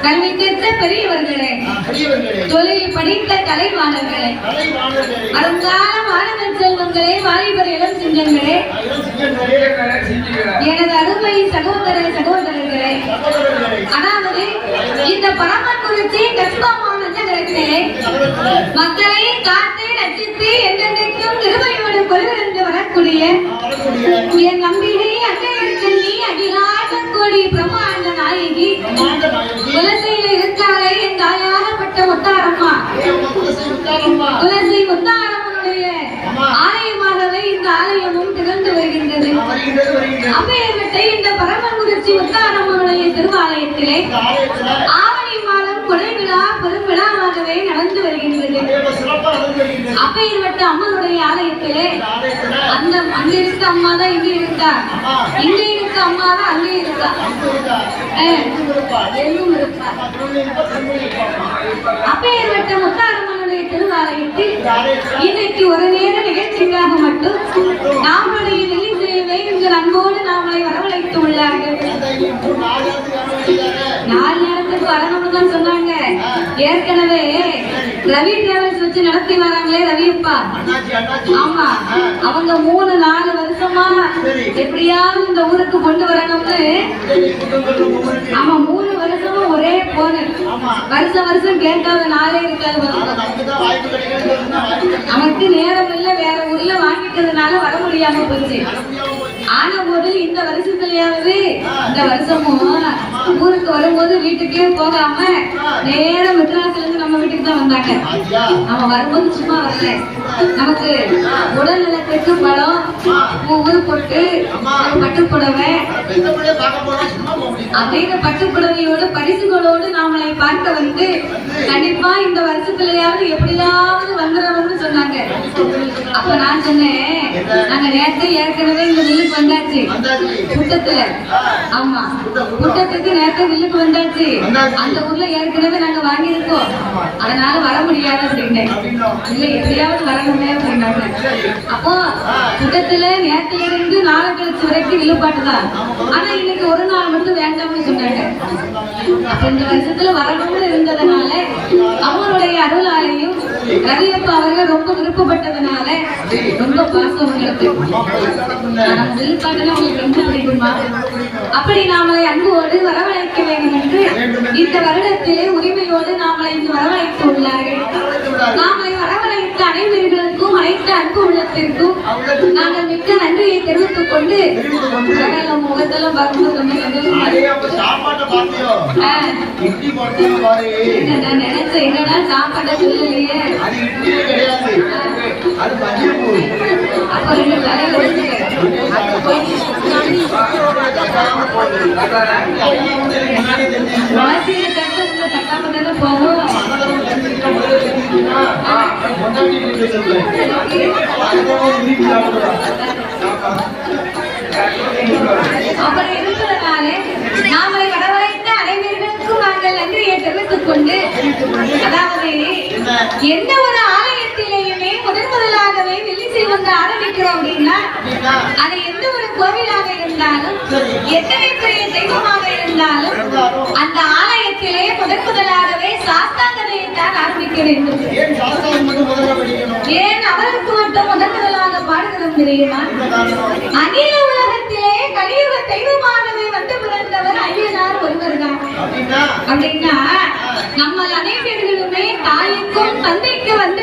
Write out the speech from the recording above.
கல்வி கற்ற பெரியவர்களே, தொழில் படித்த கலைவாணர்களே, வருங்கால மாணவ செல்வங்களே, வாலிபர் இளம் சிங்கங்களே, எனது அருமை சகோதர சகோதரர்களே, அதாவது இந்த பரமக்குறிச்சி கஸ்பாமான நகரத்திலே மக்களை காத்து ரசித்து என்றென்றைக்கும் திருவையோடு கொள்வென்று வரக்கூடிய என் நம்பினை அன்னையர்கண்ணி அகிலாண்ட கோடி பிரம்மாண்ட நாயகி குலசையில இருக்காளே என் தாயாரப்பட்ட முத்தாரம்மா, குலசை முத்தாரம்மனுடைய ஆலயமாகவே இந்த ஆலயமும் திகழ்ந்து வருகின்றது. அப்பேற்பட்ட இந்த பரமக்குறிச்சி முத்தாரம்மனுடைய திருவாலயத்திலே ஆவணி மாதம் கொடை விழா பெரும் விழாவாகவே நடந்து வருகின்றது. அப்பேற்பட்ட அம்மனுடைய ஆலயத்திலே அந்த அங்கே இருக்க அம்மா தான் இங்கே இருக்கா, இங்கே இருக்க அம்மா தான் அங்கே இருக்கா, அப்பேற்பட்ட முத்தாரம்மனுடைய திருவாலயத்தில் இன்னைக்கு ஒரு நேர நிகழ்ச்சிக்காக மட்டும் நாமளுடைய வெள்ளி சேவை உங்கள் அன்போடு நாமளை வரவழைத்து உள்ளார்கள். 4 நேரத்துக்கு வரணும்னு தான் சொன்னாங்க. ஏற்கனவே ரவி டிராவல்ஸ் வச்சு நடத்தி வராங்களே ரவியப்பா, ஆமா, அவங்க 3-4 வருஷமா எப்படியாவது இந்த ஊருக்கு கொண்டு வரணும்னு, ஆமா 3 வருஷமா ஒரே போன வருஷம் கேட்காத நாளே இருக்காது. நமக்கு நேரம் இல்ல, வேற ஊர்ல வாங்கிட்டதுனால வர முடியாம போச்சு. ஆன போது இந்த வருஷத்துலயாவது, இந்த வருஷமும் ஊருக்கு வரும்போது வீட்டுக்கே போகாம நேரம் மெட்ராஸ்ல இருந்து நம்ம வீட்டுக்கு தான் வந்தாங்க. நம்ம வரும்போது சும்மா வரல, நமக்கு உடல் நலத்துக்கு பழம், பூவு, பொட்டு, பட்டுப்புடவை அப்படின்னு பட்டுப்புடவையோடு பரிசுகளோடு நாமளை பார்க்க வந்து கண்டிப்பா இந்த வருஷத்துலயாவது எப்படியாவது வந்துடுறோம்னு சொன்னாங்க. அப்ப நான் சொன்னேன், நாங்க நேரத்தை ஏற்கனவே இந்த வில்லுக்கு வந்தாச்சு புட்டத்துல, ஆமா புட்டத்துக்கு நேரத்தை வில்லுக்கு வந்தாச்சு, அந்த ஊர்ல ஏற்கனவே நாங்க வாங்கியிருக்கோம், அதனால வர முடியாது அப்படின்னேன். இல்ல எப்படியாவது வரணுமே அப்படின்னாங்க. அப்போ புட்டத்துல நேரத்துல இருந்து 4 கழிச்சு வரைக்கும் வில்லுப்பாட்டு தான், ஆனா இன்னைக்கு ஒரு நாள் மட்டும் வேண்டாம்னு சொன்னாங்க. அப்ப இந்த வருஷத்துல வரணும்னு இருந்ததுனால அவருடைய அருளாலையும் ரவியப்பா அவர்கள் ரொம்ப விருப்பப்பட்டதுனால ரொம்ப பாசம் உங்களுக்கு வில்லுப்பாட்டுல உங்களுக்கு ரொம்ப பிடிக்குமா? அப்படி நாமளை அன்போடு வரவழைக்க வேண்டும் என்று இந்த வருடத்திலே உரிமையோடு நாமளை இங்கு வரவழைத்து உள்ளார்கள். நாமளை வரவழைத்த அனைவர்களுக்கும் அனைத்து அன்பு உள்ளத்திற்கும் நாங்கள் மிக்க நன்றியை தெரிவித்துக் கொண்டு முகத்தெல்லாம் பார்க்கும்போது ரொம்ப சந்தோஷமா நான் நினைச்சேன், என்னடா சாப்பாட்டை சொல்லலையே, அப்ப 2 தலையில போவோம். அப்புறம் இருக்கிறதுனால நாமளை வரவழைத்த அனைவர்களுக்கும் நாங்கள் நன்றியை தெரிவித்துக் கொண்டு, அதாவது எந்த ஒரு ஆலயத்திலேயுமே முதலாகவே வெள்ளி செய்வங்க ஆரம்பிக்கிறோம் அப்படின்னா அது எந்த ஒரு கோவிலாக இருந்தாலும் எத்தனை பெரிய தெய்வமாக இருந்தாலும் அந்த ஆலயத்திலே முதலாகவே சாஸ்தாங்கதையை தான் ஆரம்பிக்க வேண்டும். ஏன் அவருக்கு மட்டும் முதலாக பாடுகிறோம் தெரியுமா? அகில உலகத்திலே கலியுக தெய்வமாகவே வந்து பிறந்தவர் ஐயனார் ஒருவர் தான். அப்படின்னா நம்ம அனைவர்களுமே தாய்க்கும் தந்தைக்கு வந்து